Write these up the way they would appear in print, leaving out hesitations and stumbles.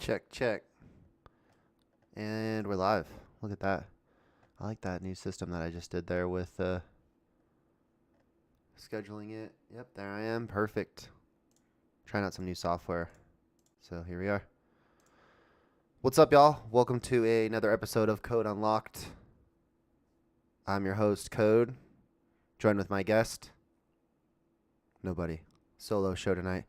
Check, check. And we're live. Look at that. I like that new system that I just did there with scheduling it. Yep, there I am. Perfect. Trying out some new software. So here we are. What's up, y'all? Welcome to another episode of Code Unlocked. I'm your host, Code. Joined with my guest. Nobody. Solo show tonight.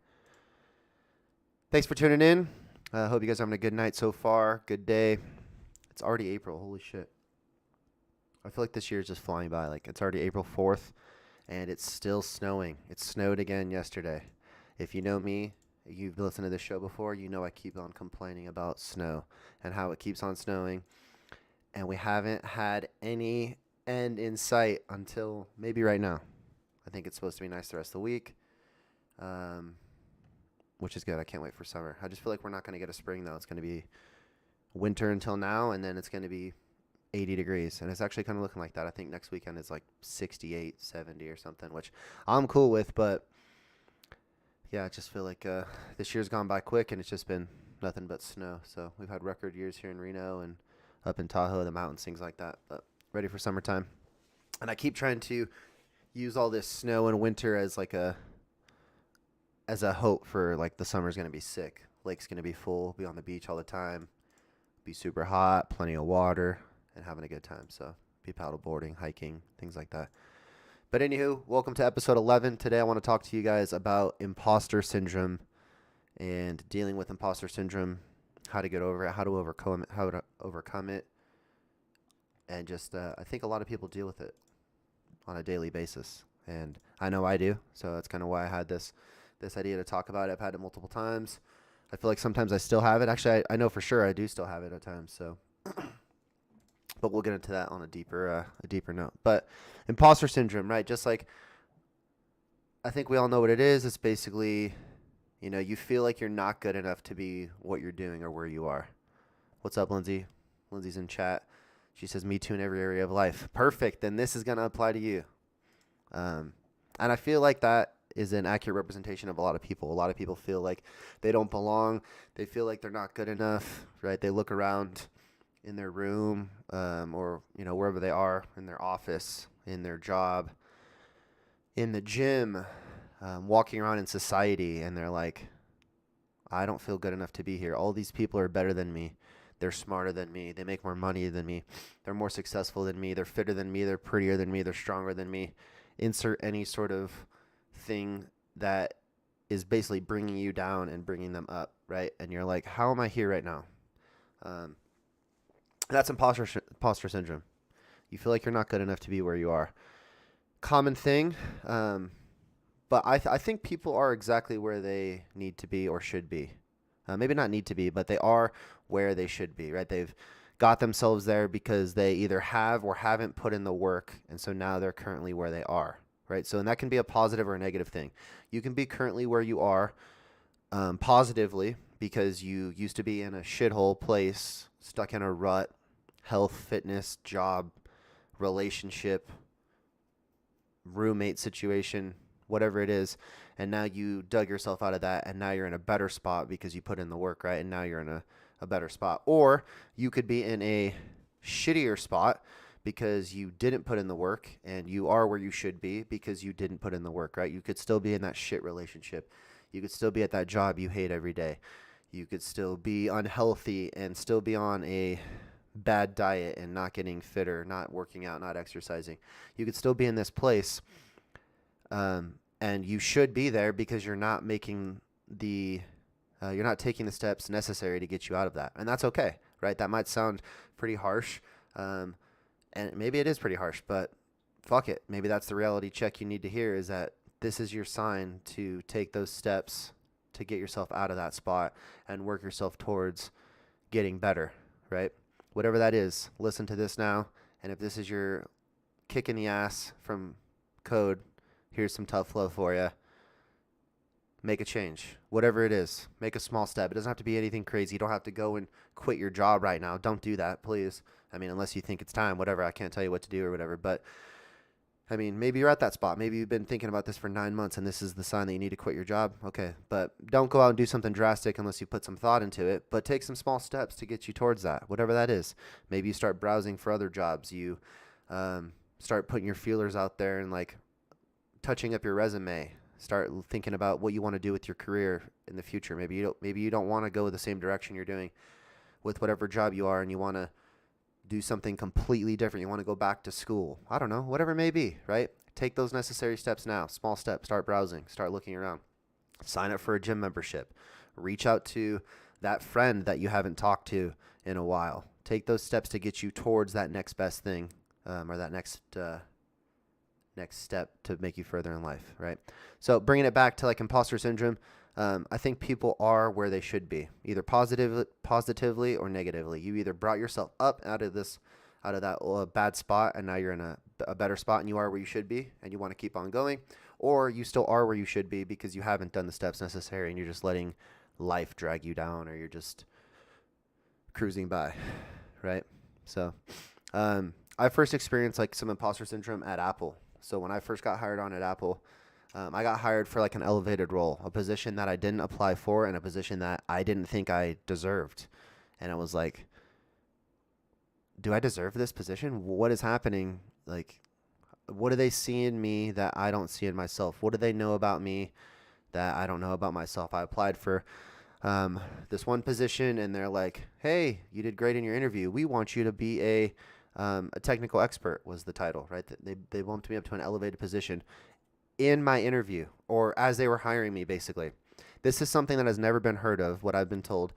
Thanks for tuning in. I hope you guys are having a good night so far. Good day. It's already April. Holy shit. I feel like this year is just flying by. Like, it's already April 4th, and it's still snowing. It snowed again yesterday. If you know me, you've listened to this show before, you know I keep on complaining about snow and how it keeps on snowing. And we haven't had any end in sight until maybe right now. I think it's supposed to be nice the rest of the week, which is good. I can't wait for summer. I just feel like we're not going to get a spring, though. It's going to be winter until now, and then it's going to be 80 degrees. And it's actually kind of looking like that. I think next weekend is like 68, 70 or something, which I'm cool with. But, yeah, I just feel like this year's gone by quick, and it's just been nothing but snow. So we've had record years here in Reno and up in Tahoe, the mountains, things like that. But ready for summertime. And I keep trying to use all this snow and winter as like a hope for like the summer's going to be sick. Lake's going to be full, be on the beach all the time, be super hot, plenty of water, and having a good time. So be paddleboarding, hiking, things like that. But anywho, welcome to episode 11. Today I want to talk to you guys about imposter syndrome and dealing with imposter syndrome, how to get over it, how to overcome it. And just I think a lot of people deal with it on a daily basis. And I know I do. So that's kind of why I had this idea to talk about it. I've had it multiple times. I feel like sometimes I still have it. Actually, I know for sure I do still have it at times. So, but we'll get into that on a deeper note. But imposter syndrome, right? Just like I think we all know what it is. It's basically, you feel like you're not good enough to be what you're doing or where you are. What's up, Lindsay? Lindsay's in chat. She says, "Me too in every area of life." Perfect. Then this is going to apply to you. And I feel like that is an accurate representation of a lot of people. A lot of people feel like they don't belong. They feel like they're not good enough, right? They look around in their room or, wherever they are, in their office, in their job, in the gym, walking around in society, and they're like, I don't feel good enough to be here. All these people are better than me. They're smarter than me. They make more money than me. They're more successful than me. They're fitter than me. They're prettier than me. They're stronger than me. Insert any sort of thing that is basically bringing you down and bringing them up, right? And you're like, how am I here right now? That's imposter syndrome. You feel like you're not good enough to be where you are. Common thing, but I think people are exactly where they need to be or should be. Maybe not need to be, but they are where they should be, right? They've got themselves there because they either have or haven't put in the work, and so now they're currently where they are, right? So, and that can be a positive or a negative thing. You can be currently where you are positively because you used to be in a shithole place, stuck in a rut, health, fitness, job, relationship, roommate situation, whatever it is, and now you dug yourself out of that, and now you're in a better spot because you put in the work, right? And now you're in a better spot. Or you could be in a shittier spot because you didn't put in the work, and you are where you should be because you didn't put in the work, right? You could still be in that shit relationship. You could still be at that job you hate every day. You could still be unhealthy and still be on a bad diet and not getting fitter, not working out, not exercising. You could still be in this place, and you should be there because you're not making you're not taking the steps necessary to get you out of that. And that's okay, right? That might sound pretty harsh, and maybe it is pretty harsh, but fuck it. Maybe that's the reality check you need to hear, is that this is your sign to take those steps to get yourself out of that spot and work yourself towards getting better, right? Whatever that is, listen to this now. And if this is your kick in the ass from Code, here's some tough love for you. Make a change. Whatever it is, make a small step. It doesn't have to be anything crazy. You don't have to go and quit your job right now. Don't do that, please. I mean, unless you think it's time, whatever. I can't tell you what to do or whatever. But I mean, maybe you're at that spot. Maybe you've been thinking about this for 9 months and this is the sign that you need to quit your job. Okay. But don't go out and do something drastic unless you put some thought into it. But take some small steps to get you towards that, whatever that is. Maybe you start browsing for other jobs. You start putting your feelers out there and like touching up your resume. Start thinking about what you want to do with your career in the future. Maybe you don't want to go the same direction you're doing with whatever job you are, and you want to do something completely different. You want to go back to school. I don't know, whatever it may be, right? Take those necessary steps now. Small steps. Start browsing. Start looking around. Sign up for a gym membership. Reach out to that friend that you haven't talked to in a while. Take those steps to get you towards that next best thing, or that next step to make you further in life, right? So bringing it back to like imposter syndrome, I think people are where they should be, either positively or negatively. You either brought yourself up out of that bad spot, and now you're in a better spot, and you are where you should be, and you want to keep on going, or you still are where you should be because you haven't done the steps necessary, and you're just letting life drag you down, or you're just cruising by, right? So, I first experienced like some imposter syndrome at Apple. So when I first got hired on at Apple, I got hired for like an elevated role, a position that I didn't apply for, and a position that I didn't think I deserved. And I was like, do I deserve this position? What is happening? Like, what do they see in me that I don't see in myself? What do they know about me that I don't know about myself? I applied for this one position, and they're like, hey, you did great in your interview. We want you to be a technical expert was the title, right? They bumped me up to an elevated position in my interview, or as they were hiring me, basically. This is something that has never been heard of, what I've been told.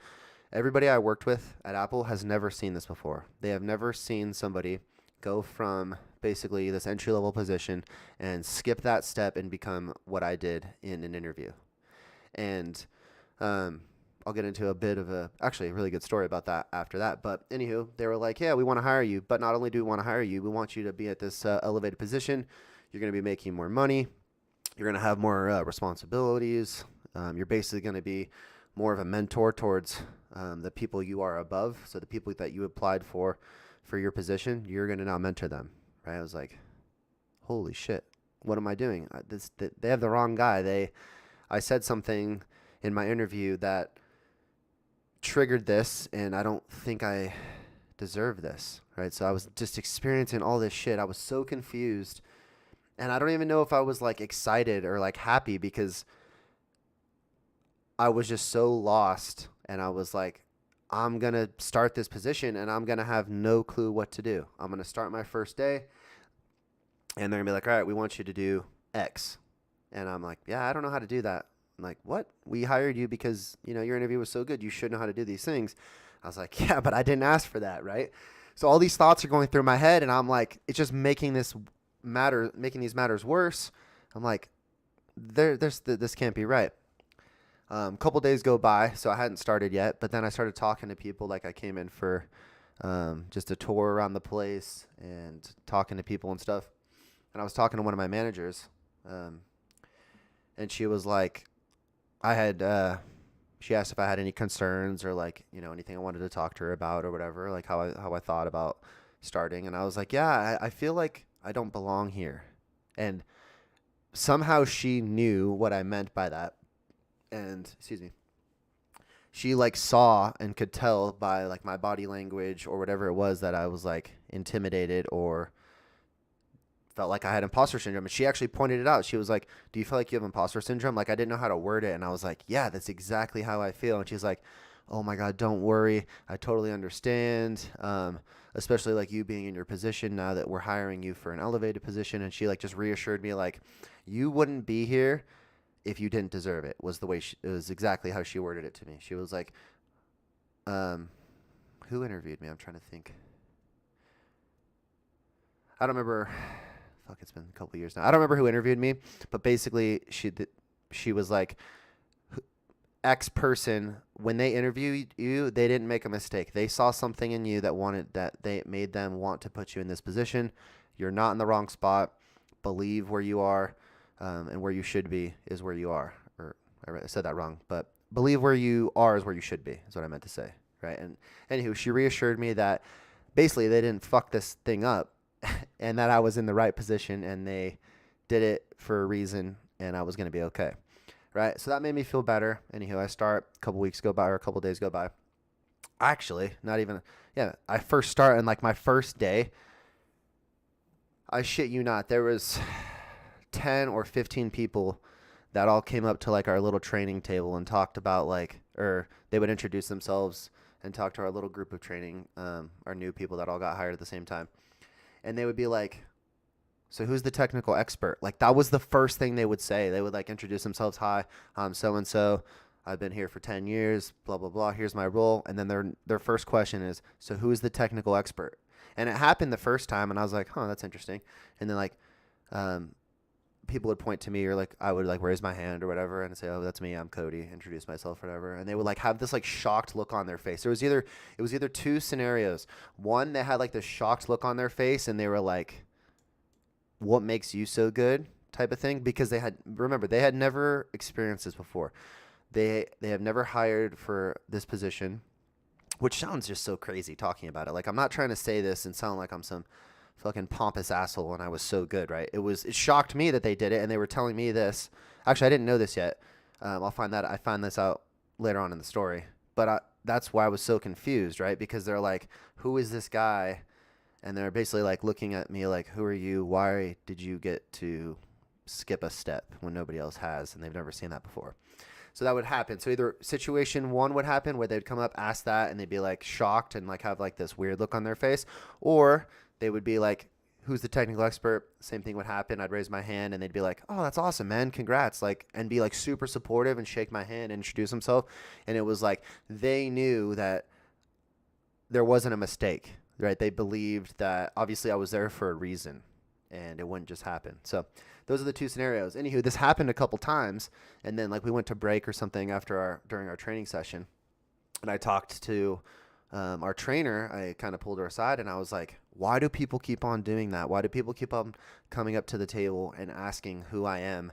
Everybody I worked with at Apple has never seen this before. They have never seen somebody go from basically this entry-level position and skip that step and become what I did in an interview. And I'll get into a bit of actually a really good story about that after that. But anywho, they were like, yeah, we want to hire you. But not only do we want to hire you, we want you to be at this elevated position. You're going to be making more money. You're going to have more responsibilities. You're basically going to be more of a mentor towards the people you are above. So the people that you applied for your position, you're going to now mentor them, right? I was like, holy shit, what am I doing? They have the wrong guy. I said something in my interview that triggered this, and I don't think I deserve this, right? So I was just experiencing all this shit. I was so confused, and I don't even know if I was like excited or like happy, because I was just so lost, and I was like, I'm going to start this position and I'm going to have no clue what to do. I'm going to start my first day, and they're going to be like, all right, we want you to do X. And I'm like, yeah, I don't know how to do that. I'm like, what? We hired you because, your interview was so good. You should know how to do these things. I was like, yeah, but I didn't ask for that, right? So all these thoughts are going through my head, and I'm like, it's just making these matters worse. I'm like, this can't be right. Couple days go by, so I hadn't started yet, but then I started talking to people. Like, I came in for just a tour around the place and talking to people and stuff. And I was talking to one of my managers, and she was like, she asked if I had any concerns or like, anything I wanted to talk to her about or whatever, like how I thought about starting. And I was like, yeah, I feel like I don't belong here. And somehow she knew what I meant by that. And she like saw and could tell by like my body language or whatever it was that I was like intimidated or felt like I had imposter syndrome. And she actually pointed it out. She was like, do you feel like you have imposter syndrome? Like, I didn't know how to word it. And I was like, yeah, that's exactly how I feel. And she's like, oh my God, don't worry. I totally understand. Especially like you being in your position now that we're hiring you for an elevated position. And she like just reassured me, like, you wouldn't be here if you didn't deserve it, was the way it was exactly how she worded it to me. She was like, who interviewed me? I'm trying to think. I don't remember. Fuck, it's been a couple of years now. I don't remember who interviewed me, but basically she was like, X person, when they interviewed you, they didn't make a mistake. They saw something in you that they made them want to put you in this position. You're not in the wrong spot. Believe where you are. And where you should be is where you are. Or I said that wrong, but believe where you are is where you should be, is what I meant to say, right? And anywho, she reassured me that basically they didn't fuck this thing up and that I was in the right position and they did it for a reason and I was going to be okay. Right. So that made me feel better. Anywho, I start, a couple weeks go by or a couple days go by. Actually, not even, yeah, I first start and like my first day, I shit you not, there was 10 or 15 people that all came up to like our little training table and talked about like, or they would introduce themselves and talk to our little group of training, our new people that all got hired at the same time. And they would be like, so who's the technical expert? Like that was the first thing they would say. They would like introduce themselves. Hi, I'm so-and-so. I've been here for 10 years, blah, blah, blah. Here's my role. And then their first question is, so who is the technical expert? And it happened the first time and I was like, huh, that's interesting. And then like, people would point to me or like I would like raise my hand or whatever and say, oh, that's me, I'm Cody, introduce myself or whatever. And they would like have this like shocked look on their face. It was either two scenarios. One, they had like this shocked look on their face and they were like, what makes you so good type of thing? Because they had never experienced this before. They have never hired for this position, which sounds just so crazy talking about it. Like I'm not trying to say this and sound like I'm some fucking pompous asshole and I was so good, right? It shocked me that they did it and they were telling me this. Actually, I didn't know this yet. I find this out later on in the story. But that's why I was so confused, right? Because they're like, who is this guy? And they're basically like looking at me like, who are you? Why did you get to skip a step when nobody else has? And they've never seen that before. So that would happen. So either situation one would happen where they'd come up, ask that, and they'd be like shocked and like have like this weird look on their face. Or they would be like, who's the technical expert? Same thing would happen. I'd raise my hand and they'd be like, oh, that's awesome, man. Congrats. Like, and be like super supportive and shake my hand and introduce themselves. And it was like, they knew that there wasn't a mistake, right? They believed that obviously I was there for a reason and it wouldn't just happen. So those are the two scenarios. Anywho, this happened a couple times. And then like we went to break or something during our training session. And I talked to our trainer. I kind of pulled her aside and I was like, why do people keep on doing that? Why do people keep on coming up to the table and asking who I am?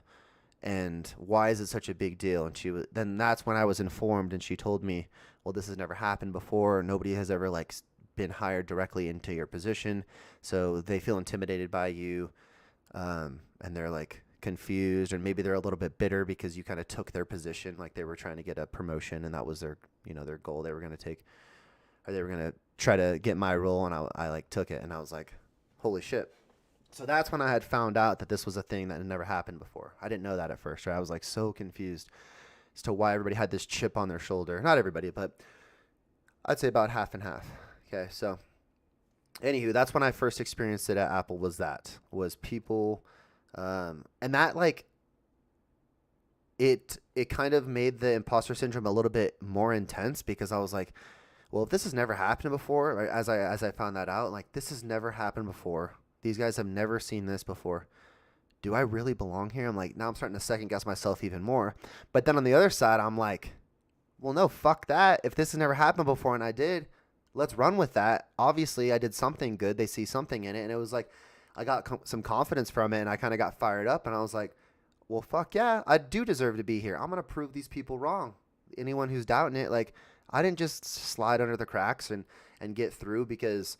And why is it such a big deal? And then that's when I was informed and she told me, well, this has never happened before. Nobody has ever like been hired directly into your position. So they feel intimidated by you. And they're like confused, or maybe they're a little bit bitter because you kind of took their position. Like they were trying to get a promotion and that was their goal they were going to take, or they were going to try to get my role. And I like took it and I was like, holy shit. So that's when I had found out that this was a thing that had never happened before. I didn't know that at first, right? I was like so confused as to why everybody had this chip on their shoulder. Not everybody, but I'd say about half and half. Okay. So anywho, that's when I first experienced it at Apple, was people, and that like, it kind of made the imposter syndrome a little bit more intense because I was like, well, if this has never happened before, right, as I found that out, like this has never happened before. These guys have never seen this before. Do I really belong here? I'm like, now I'm starting to second guess myself even more. But then on the other side, I'm like, well, no, fuck that. If this has never happened before and I did, let's run with that. Obviously, I did something good. They see something in it. And it was like, I got some confidence from it and I kind of got fired up. And I was like, well, fuck yeah, I do deserve to be here. I'm going to prove these people wrong. Anyone who's doubting it, like, I didn't just slide under the cracks and get through because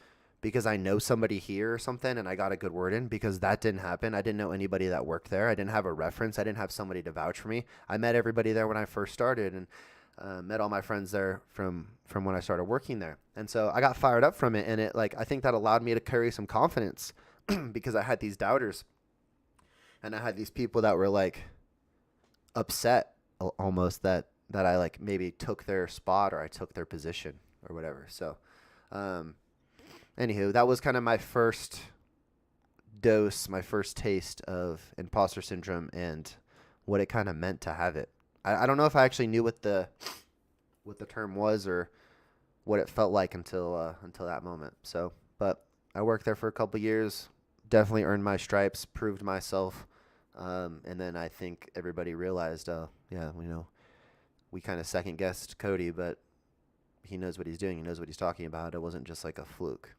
I know somebody here or something and I got a good word in, because that didn't happen. I didn't know anybody that worked there. I didn't have a reference. I didn't have somebody to vouch for me. I met everybody there when I first started and met all my friends there from when I started working there. And so I got fired up from it. And it like, I think that allowed me to carry some confidence because I had these doubters and I had these people that were like upset almost that I like maybe took their spot or I took their position or whatever. So, anywho, that was kind of my first dose, my first taste of imposter syndrome and what it kind of meant to have it. I don't know if I actually knew what the term was or what it felt like until that moment. So, but I worked there for a couple years, definitely earned my stripes, proved myself, and then I think everybody realized, yeah, we kind of second guessed Cody, but he knows what he's doing. He knows what he's talking about. It wasn't just like a fluke.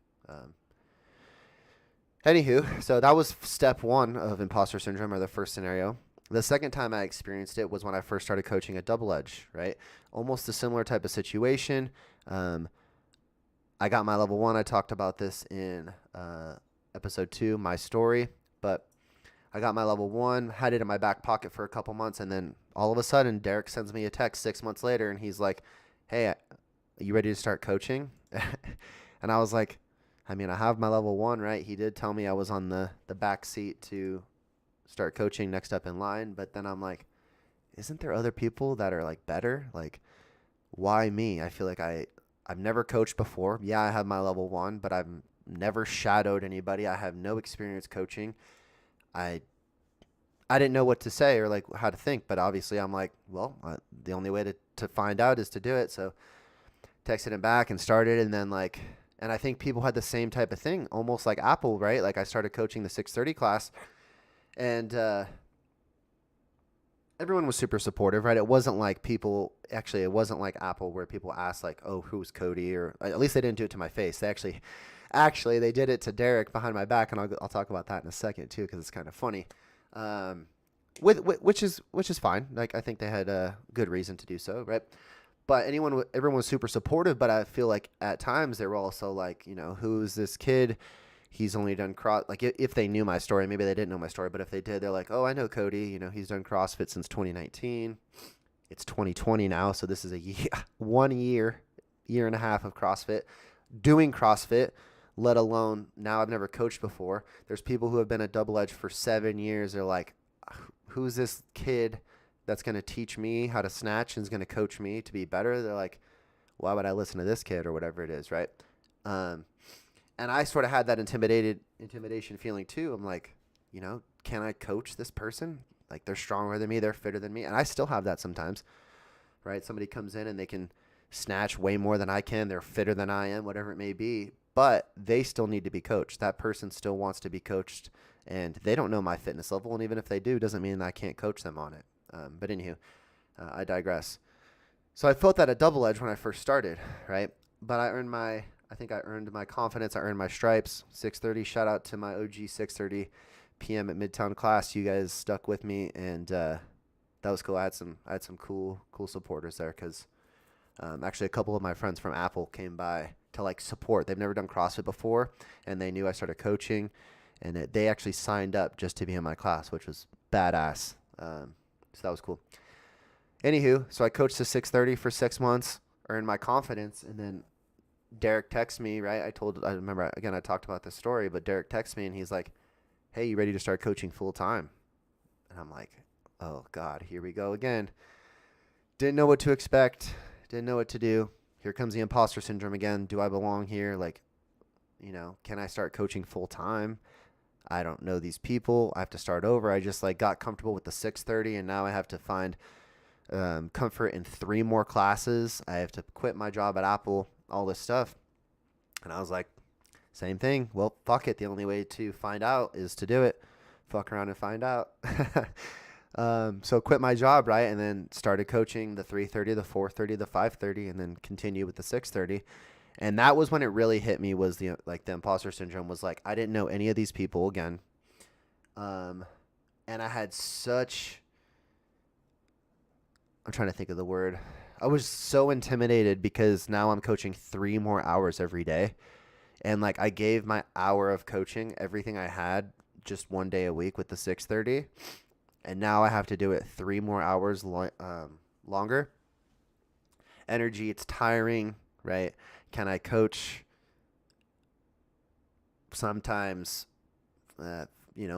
Anywho, so that was step one of imposter syndrome, or the first scenario. The second time I experienced it was when I first started coaching at Double Edge, right? Almost a similar type of situation. I got my level 1. I talked about this in episode 2, my story. But I got my level 1, had it in my back pocket for a couple months, and then all of a sudden, Derek sends me a text 6 months later, and he's like, "Hey, are you ready to start coaching?" And I was like, I mean, I have my level 1, right? He did tell me I was on the back seat to start coaching next up in line, but then I'm like, isn't there other people that are like better? Like, why me? I feel like I've never coached before. Yeah, I have my level 1, but I've never shadowed anybody. I have no experience coaching. I I didn't know what to say or like how to think, but obviously I'm like, well, the only way to find out is to do it. So texted him back and started, and then like, and I think people had the same type of thing, almost like Apple, right? Like I started coaching the 6:30 class, and everyone was super supportive, right? It wasn't like it wasn't like Apple where people asked like, oh, who's Cody? Or at least they didn't do it to my face. They actually they did it to Derek behind my back, and I'll talk about that in a second too, because it's kind of funny. Which is fine. Like I think they had a good reason to do so, right? But everyone was super supportive. But I feel like at times they were also like, who's this kid? He's only done like if they knew my story, maybe they didn't know my story, but if they did, they're like, oh, I know Cody. He's done CrossFit since 2019. It's 2020 now, so this is a year, 1 year, year and a half of CrossFit, doing CrossFit. Let alone now I've never coached before. There's people who have been at Double Edge for 7 years. They're like, who's this kid that's going to teach me how to snatch and is going to coach me to be better? They're like, why would I listen to this kid or whatever it is, right? And I sort of had that intimidation feeling too. I'm like, can I coach this person? Like they're stronger than me, they're fitter than me. And I still have that sometimes, right? Somebody comes in and they can snatch way more than I can. They're fitter than I am, whatever it may be. But they still need to be coached. That person still wants to be coached, and they don't know my fitness level. And even if they do, doesn't mean I can't coach them on it. But anywho, I digress. So I felt that at Double Edge when I first started, right? But I think I earned my confidence. I earned my stripes. 6:30. Shout out to my OG 6:30 p.m. at Midtown class. You guys stuck with me, and that was cool. I had some cool supporters there because actually a couple of my friends from Apple came by to like support. They've never done CrossFit before, and they knew I started coaching, and they actually signed up just to be in my class, which was badass. So that was cool. Anywho, so I coached to 6:30 for 6 months, earned my confidence, and then Derek texts me, right? I remember, again, I talked about this story, but Derek texts me and he's like, hey, you ready to start coaching full time? And I'm like, oh God, here we go again. Didn't know what to expect. Didn't know what to do. Here comes the imposter syndrome again. Do I belong here? Like, can I start coaching full time? I don't know these people. I have to start over. I just like got comfortable with the 6:30, and now I have to find comfort in 3 more classes. I have to quit my job at Apple, all this stuff. And I was like, same thing. Well, fuck it. The only way to find out is to do it. Fuck around and find out. So quit my job, right? And then started coaching the 3:30, the 4:30, the 5:30, and then continue with the 6:30. And that was when it really hit me, was the imposter syndrome was like, I didn't know any of these people again. And I had I'm trying to think of the word. I was so intimidated because now I'm coaching 3 more hours every day. And like I gave my hour of coaching everything I had just 1 day a week with the 6:30. And now I have to do it 3 more hours longer. Energy, it's tiring, right? Can I coach sometimes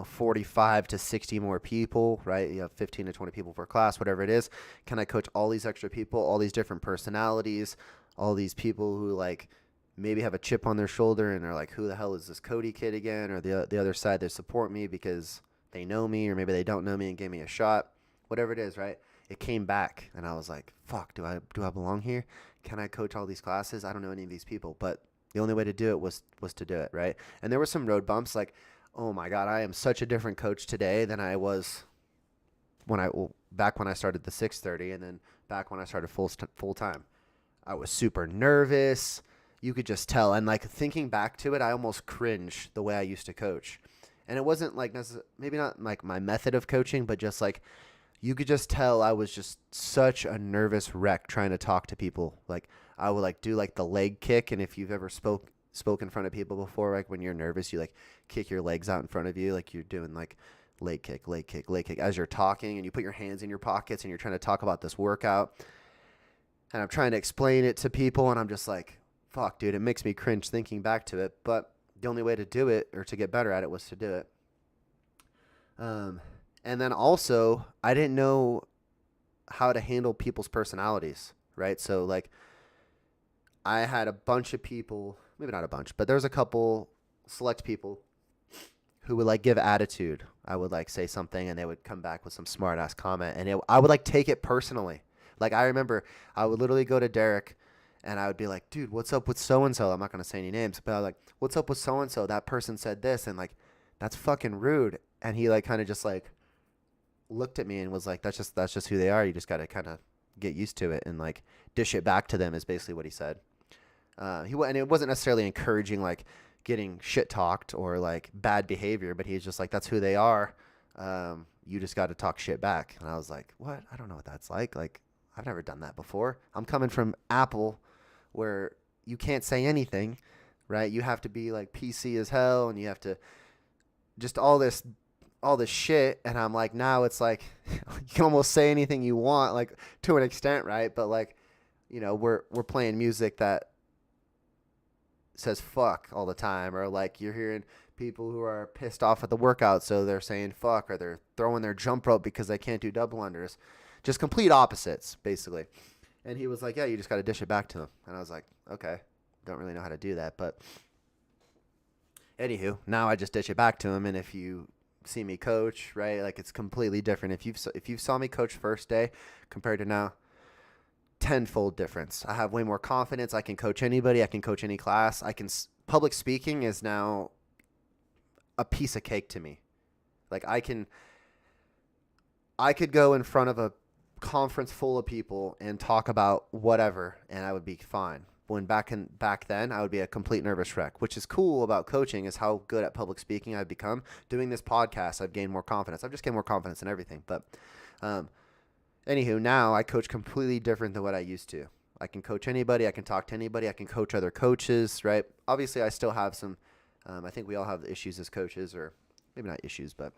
45 to 60 more people, right? You have 15 to 20 people per class, whatever it is. Can I coach all these extra people, all these different personalities, all these people who like maybe have a chip on their shoulder and are like, who the hell is this Cody kid again? Or the other side, they support me because they know me, or maybe they don't know me and gave me a shot, whatever it is, right? It came back and I was like, fuck, do I belong here? Can I coach all these classes? I don't know any of these people, but the only way to do it was to do it, right? And there were some road bumps like, oh my God, I am such a different coach today than I was back when I started the 6:30, and then back when I started full time. I was super nervous. You could just tell. And like thinking back to it, I almost cringe the way I used to coach. And it wasn't like maybe not like my method of coaching, but just like you could just tell I was just such a nervous wreck trying to talk to people. Like I would like do like the leg kick, and if you've ever spoke in front of people before? Like when you're nervous, you like kick your legs out in front of you, like you're doing like leg kick, leg kick, leg kick as you're talking, and you put your hands in your pockets and you're trying to talk about this workout. And I'm trying to explain it to people, and I'm just like, fuck, dude, it makes me cringe thinking back to it. But the only way to do it or to get better at it was to do it. And then also, I didn't know how to handle people's personalities, right? So like I had a bunch of people, maybe not a bunch, but there's a couple select people who would like give attitude. I would like say something and they would come back with some smart ass comment, and I would like take it personally. Like I remember I would literally go to Derek and I would be like, dude, what's up with so-and-so? I'm not going to say any names, but I was like, what's up with so-and-so? That person said this, and like, that's fucking rude. And he like kind of just like looked at me and was like, that's just who they are. You just got to kind of get used to it and like dish it back to them is basically what he said. And it wasn't necessarily encouraging like getting shit talked or like bad behavior, but he's just like, that's who they are. You just got to talk shit back. And I was like, what? I don't know what that's like. Like, I've never done that before. I'm coming from Apple where you can't say anything, right? You have to be like PC as hell, and you have to just all this shit. And I'm like, now it's like you can almost say anything you want, like to an extent, right? But like, you know, we're playing music that says fuck all the time, or like you're hearing people who are pissed off at the workout, so they're saying fuck, or they're throwing their jump rope because they can't do double unders. Just complete opposites, basically. And he was like, yeah, you just got to dish it back to him. And I was like, okay, don't really know how to do that. But anywho, now I just dish it back to him. And if you see me coach, right, like it's completely different. If you saw me coach first day compared to now, tenfold difference. I have way more confidence. I can coach anybody. I can coach any class. Public speaking is now a piece of cake to me. Like I could go in front of a conference full of people and talk about whatever, and I would be fine. When back then, I would be a complete nervous wreck. Which is cool about coaching is how good at public speaking I've become. Doing this podcast, I've gained more confidence. I've just gained more confidence in everything. But anywho, now I coach completely different than what I used to. I can coach anybody. I can talk to anybody. I can coach other coaches, right? Obviously, I still have some. I think we all have issues as coaches, or maybe not issues, but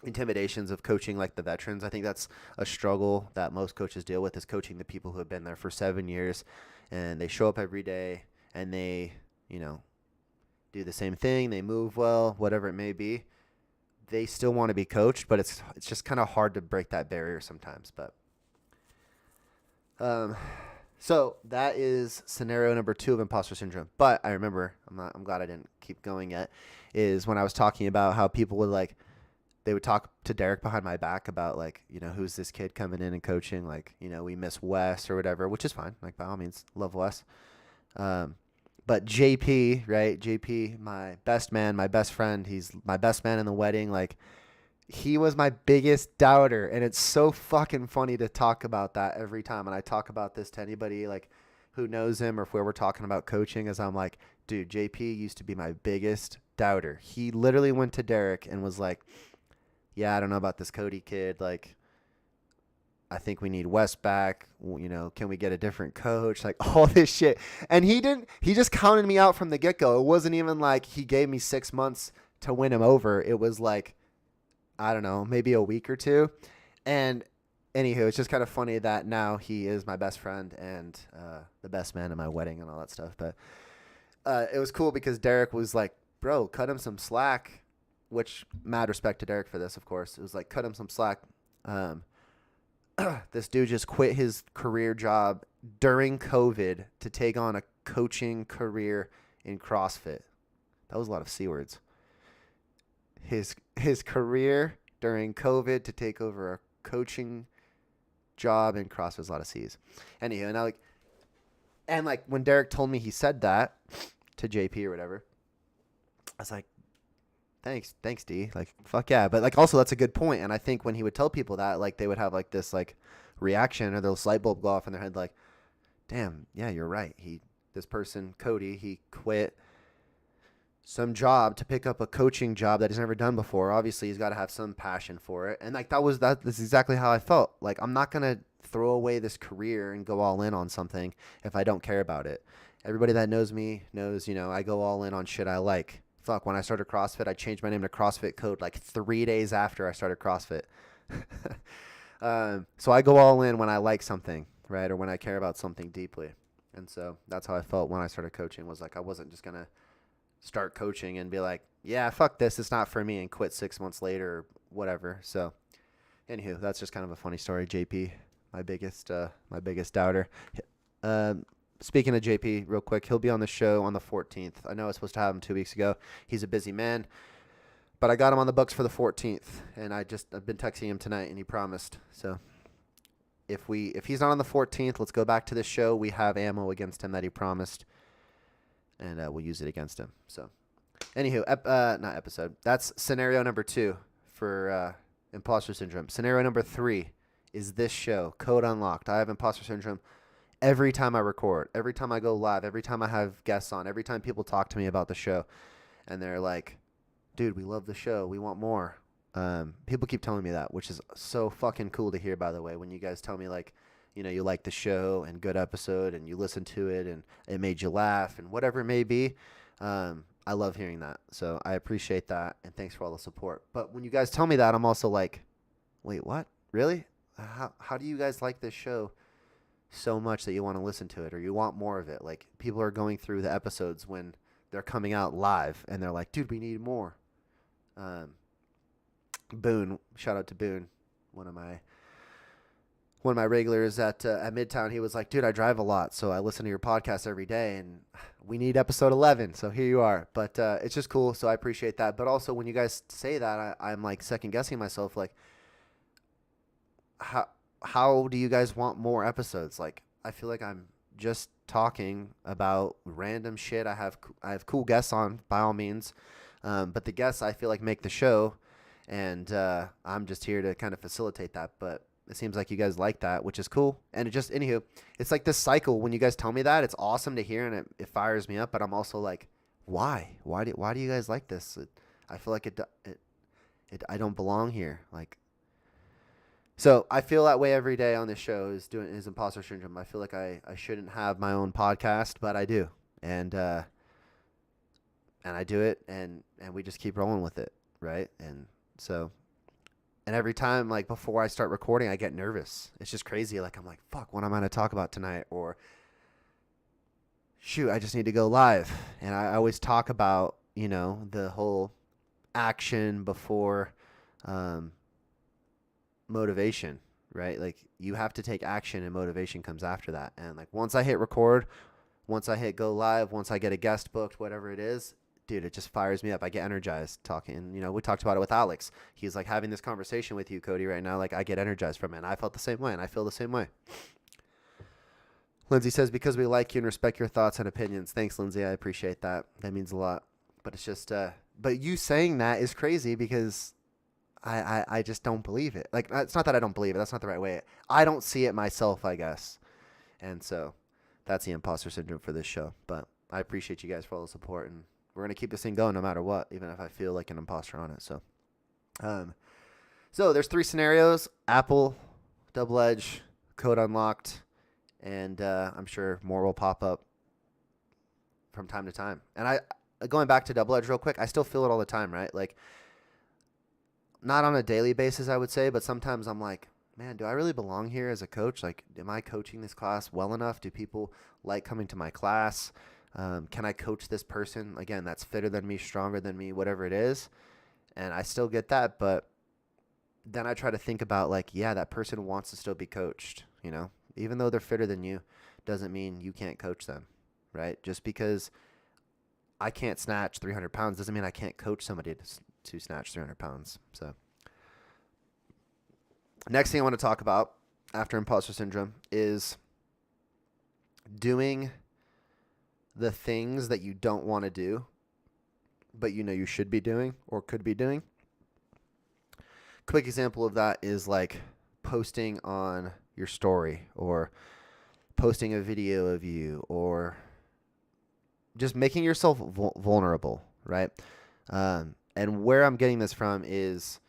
intimidations of coaching like the veterans. I think that's a struggle that most coaches deal with, is coaching the people who have been there for 7 years and they show up every day and they, you know, do the same thing. They move well, whatever it may be. They still want to be coached, but it's just kind of hard to break that barrier sometimes. But so that is scenario number 2 of imposter syndrome. But I remember, I'm glad I didn't keep going yet, is when I was talking about how people would like, they would talk to Derek behind my back about like, you know, who's this kid coming in and coaching? Like, you know, we miss Wes or whatever, which is fine. Like by all means, love Wes. But JP, right? JP, my best man, my best friend. He's my best man in the wedding. Like he was my biggest doubter. And it's so fucking funny to talk about that every time. And I talk about this to anybody like who knows him, or if we're talking about coaching, is I'm like, dude, JP used to be my biggest doubter. He literally went to Derek and was like, yeah, I don't know about this Cody kid. Like, I think we need Wes back. You know, can we get a different coach? Like all this shit. And he just counted me out from the get-go. It wasn't even like he gave me 6 months to win him over. It was like, I don't know, maybe a week or two. And anywho, it's just kind of funny that now he is my best friend and the best man at my wedding and all that stuff. But it was cool because Derek was like, bro, cut him some slack. Which, mad respect to Derek for this, of course. It was like, cut him some slack. This dude just quit his career job during COVID to take on a coaching career in CrossFit. That was a lot of C words. His career during COVID to take over a coaching job in CrossFit was a lot of C's. Anyhow, and when Derek told me he said that to JP or whatever, I was like, Thanks, D. Like, fuck yeah. But like, also that's a good point. And I think when he would tell people that, like, they would have like this like reaction, or those light bulb go off in their head, like, damn, yeah, you're right. This person, Cody, he quit some job to pick up a coaching job that he's never done before. Obviously, he's got to have some passion for it. And like, that's exactly how I felt. Like, I'm not gonna throw away this career and go all in on something if I don't care about it. Everybody that knows me knows, I go all in on shit I like. Fuck, when I started CrossFit, I changed my name to CrossFit Code like 3 days after I started CrossFit. So I go all in when I like something, right? Or when I care about something deeply. And so that's how I felt when I started coaching, was like I wasn't just going to start coaching and be like, yeah, fuck this, it's not for me, and quit 6 months later or whatever. So anywho, that's just kind of a funny story. JP, my biggest doubter. Speaking of JP, real quick, he'll be on the show on the 14th. I know I was supposed to have him 2 weeks ago. He's a busy man, but I got him on the books for the 14th, and I've been texting him tonight, and he promised. So if he's not on the 14th, let's go back to the show. We have ammo against him that he promised, and we'll use it against him. So anywho, not episode. That's scenario number 2 for imposter syndrome. Scenario number 3 is this show, Code Unlocked. I have imposter syndrome every time I record, every time I go live, every time I have guests on, every time people talk to me about the show, and they're like, dude, we love the show, we want more. People keep telling me that, which is so fucking cool to hear, by the way, when you guys tell me, like, you like the show and good episode and you listen to it and it made you laugh and whatever it may be. I love hearing that. So I appreciate that, and thanks for all the support. But when you guys tell me that, I'm also like, wait, what? Really? How do you guys like this show so much that you want to listen to it, or you want more of it? Like, people are going through the episodes when they're coming out live and they're like, dude, we need more. Boone, shout out to Boone, one of my regulars at Midtown. He was like, dude, I drive a lot, so I listen to your podcast every day, and we need episode 11, so here you are. But it's just cool, so I appreciate that. But also, when you guys say that, I'm like second guessing myself, like, how do you guys want more episodes? Like, I feel like I'm just talking about random shit. I have cool guests on, by all means, but the guests, I feel like, make the show, and I'm just here to kind of facilitate that. But it seems like you guys like that, which is cool. And anywho, it's like this cycle. When you guys tell me that, it's awesome to hear, and it fires me up. But I'm also like, why do you guys like this? I feel like I don't belong here. Like, so I feel that way every day on this show, is imposter syndrome. I feel like I shouldn't have my own podcast, but I do. And I do it, and we just keep rolling with it, right? And so, and every time, like, before I start recording, I get nervous. It's just crazy. Like, I'm like, fuck, what am I going to talk about tonight? Or, shoot, I just need to go live. And I always talk about, the whole action before motivation, right? Like, you have to take action, and motivation comes after that. And like, once I hit record, once I hit go live, once I get a guest booked, whatever it is, dude, it just fires me up. I get energized talking. We talked about it with Alex. He's like, having this conversation with you, Cody, right now, like, I get energized from it. And I felt the same way, and I feel the same way. Lindsay says, because we like you and respect your thoughts and opinions. Thanks, Lindsay. I appreciate that. That means a lot. But it's just, but you saying that is crazy, because I just don't believe it. Like, it's not that I don't believe it. That's not the right way. I don't see it myself, I guess. And so that's the imposter syndrome for this show. But I appreciate you guys for all the support, and we're going to keep this thing going no matter what, even if I feel like an imposter on it. So, so there's 3 scenarios: Apple, Double Edge, Code Unlocked, and I'm sure more will pop up from time to time. And going back to Double Edge real quick, I still feel it all the time, right? Like, not on a daily basis, I would say, but sometimes I'm like, man, do I really belong here as a coach? Like, am I coaching this class well enough? Do people like coming to my class? Can I coach this person, again, that's fitter than me, stronger than me, whatever it is? And I still get that, but then I try to think about, like, yeah, that person wants to still be coached, even though they're fitter than you, doesn't mean you can't coach them, right? Just because I can't snatch 300 pounds doesn't mean I can't coach somebody to snatch 300 pounds. So next thing I want to talk about after imposter syndrome is doing the things that you don't want to do, but you should be doing or could be doing. Quick example of that is like posting on your story, or posting a video of you, or just making yourself vulnerable, right? And where I'm getting this from is,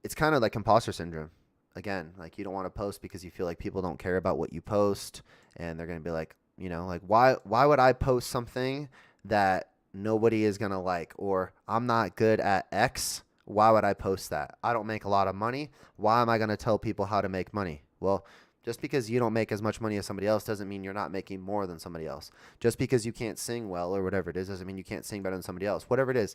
it's kind of like imposter syndrome. again, like you don't want to post because you feel like people don't care about what you post, and they're going to be like, like why would I post something that nobody is going to like, or I'm not good at X? Why would I post that? I don't make a lot of money. Why am I going to tell people how to make money? Well, just because you don't make as much money as somebody else doesn't mean you're not making more than somebody else. Just because you can't sing well or whatever it is doesn't mean you can't sing better than somebody else. Whatever it is,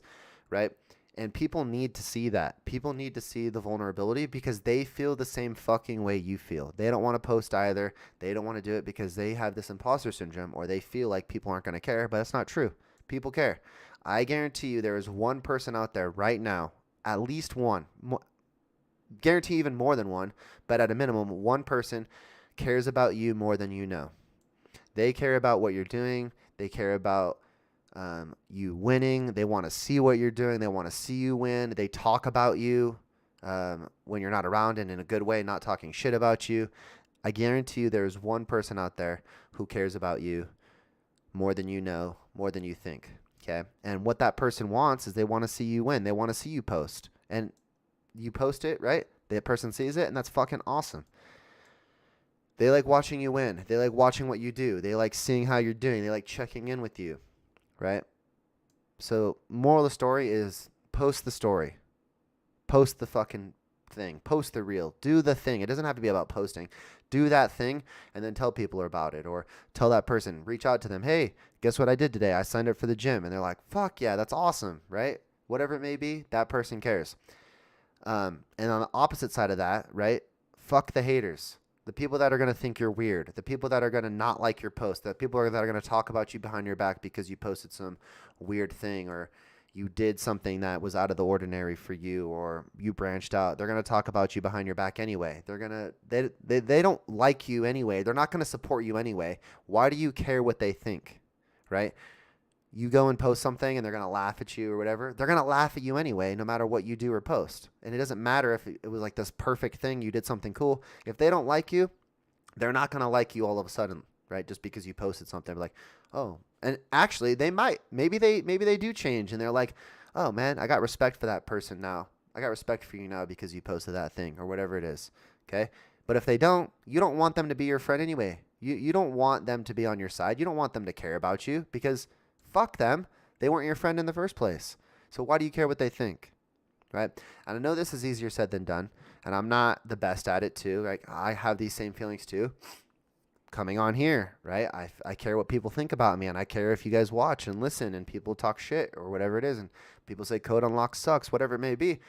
right? And people need to see that. People need to see the vulnerability because they feel the same fucking way you feel. They don't want to post either. They don't want to do it because they have this imposter syndrome, or they feel like people aren't going to care, but that's not true. People care. I guarantee you there is one person out there right now, at least one, guarantee even more than one, but at a minimum, one person cares about you more than you know. They care about what you're doing. They care about you winning. They want to see what you're doing. They want to see you win. They talk about you when you're not around, and in a good way, not talking shit about you. I guarantee you there's one person out there who cares about you more than you know, more than you think. Okay. And what that person wants is they want to see you win. They want to see you post, and you post it, right? That person sees it, and that's fucking awesome. They like watching you win. They like watching what you do. They like seeing how you're doing. They like checking in with you, right? So moral of the story is post the story. Post the fucking thing. Post the reel. Do the thing. It doesn't have to be about posting. Do that thing and then tell people about it, or tell that person, reach out to them. Hey, guess what I did today? I signed up for the gym. And they're like, fuck yeah, that's awesome, right? Whatever it may be, that person cares. And on the opposite side of that, right? Fuck the haters. The people that are going to think you're weird. The people that are going to not like your post. The people that are going to talk about you behind your back because you posted some weird thing, or you did something that was out of the ordinary for you, or you branched out. They're going to talk about you behind your back anyway. They don't like you anyway. They're not going to support you anyway. Why do you care what they think, right? You go and post something and they're going to laugh at you or whatever. They're going to laugh at you anyway, no matter what you do or post. And it doesn't matter if it was like this perfect thing, you did something cool. If they don't like you, they're not going to like you all of a sudden, right? Just because you posted something. Like, oh, and actually they might, maybe they do change, and they're like, oh man, I got respect for that person now. I got respect for you now because you posted that thing or whatever it is. Okay. But if they don't, you don't want them to be your friend anyway. You don't want them to be on your side. You don't want them to care about you because fuck them. They weren't your friend in the first place. So why do you care what they think? Right? And I know this is easier said than done, and I'm not the best at it too. Like, I have these same feelings too. Coming on here, right? I care what people think about me, and I care if you guys watch and listen and people talk shit or whatever it is, and people say Code Unlocked sucks, whatever it may be.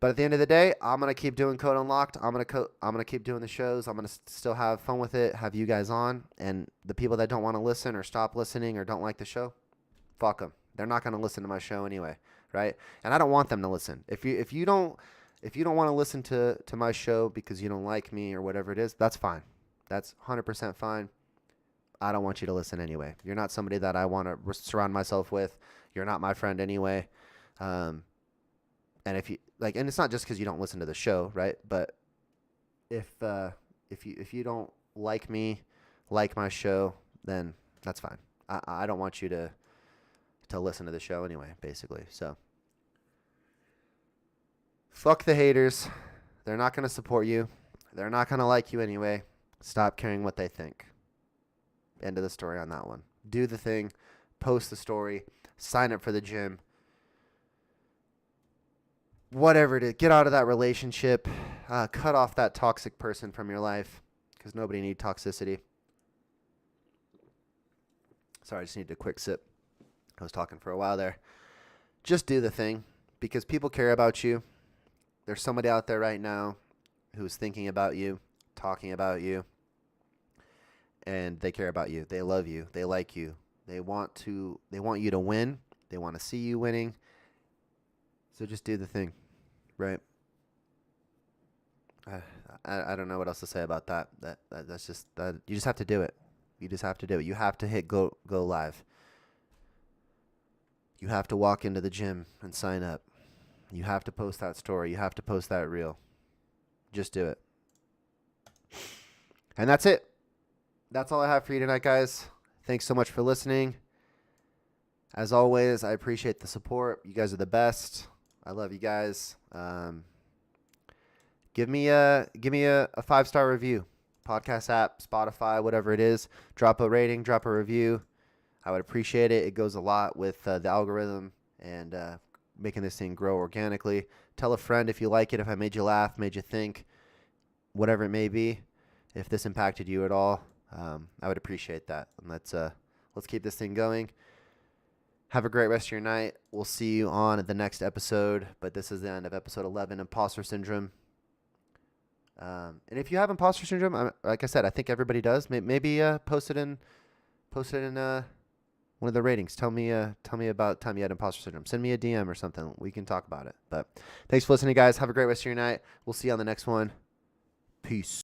But at the end of the day, I'm going to keep doing Code Unlocked. I'm going to keep doing the shows. I'm going to still have fun with it, have you guys on. And the people that don't want to listen or stop listening or don't like the show, fuck them. They're not going to listen to my show anyway, right? And I don't want them to listen. If you don't want to listen to my show because you don't like me or whatever it is, that's fine. That's 100% fine. I don't want you to listen anyway. You're not somebody that I want to surround myself with. You're not my friend anyway. And if you like, and it's not just because you don't listen to the show, right? But if you don't like me, like my show, then that's fine. I don't want you to listen to the show anyway, basically. So fuck the haters. They're not going to support you. They're not going to like you anyway. Stop caring what they think. End of the story on that one. Do the thing. Post the story. Sign up for the gym. Whatever it is. Get out of that relationship. Cut off that toxic person from your life, because nobody needs toxicity. Sorry, I just needed a quick sip. I was talking for a while there. Just do the thing, because people care about you. There's somebody out there right now who's thinking about you, talking about you, and they care about you. They love you. They like you. They want you to win. They want to see you winning. So just do the thing, right? I don't know what else to say about that. That's just that. You just have to do it. You just have to do it. You have to hit go live. You have to walk into the gym and sign up. You have to post that story. You have to post that reel. Just do it. And that's it. That's all I have for you tonight, guys. Thanks so much for listening. As always, I appreciate the support. You guys are the best. I love you guys. give me a 5-star review. Podcast app, Spotify, whatever it is. Drop a rating, drop a review. I would appreciate it. It goes a lot with the algorithm and making this thing grow organically. Tell a friend if you like it, if I made you laugh, made you think, whatever it may be. If this impacted you at all, I would appreciate that. And let's keep this thing going. Have a great rest of your night. We'll see you on the next episode. But this is the end of episode 11, Imposter Syndrome. And if you have imposter syndrome, like I said, I think everybody does. Maybe post it in one of the ratings. Tell me about time you had imposter syndrome. Send me a DM or something. We can talk about it. But thanks for listening, guys. Have a great rest of your night. We'll see you on the next one. Peace.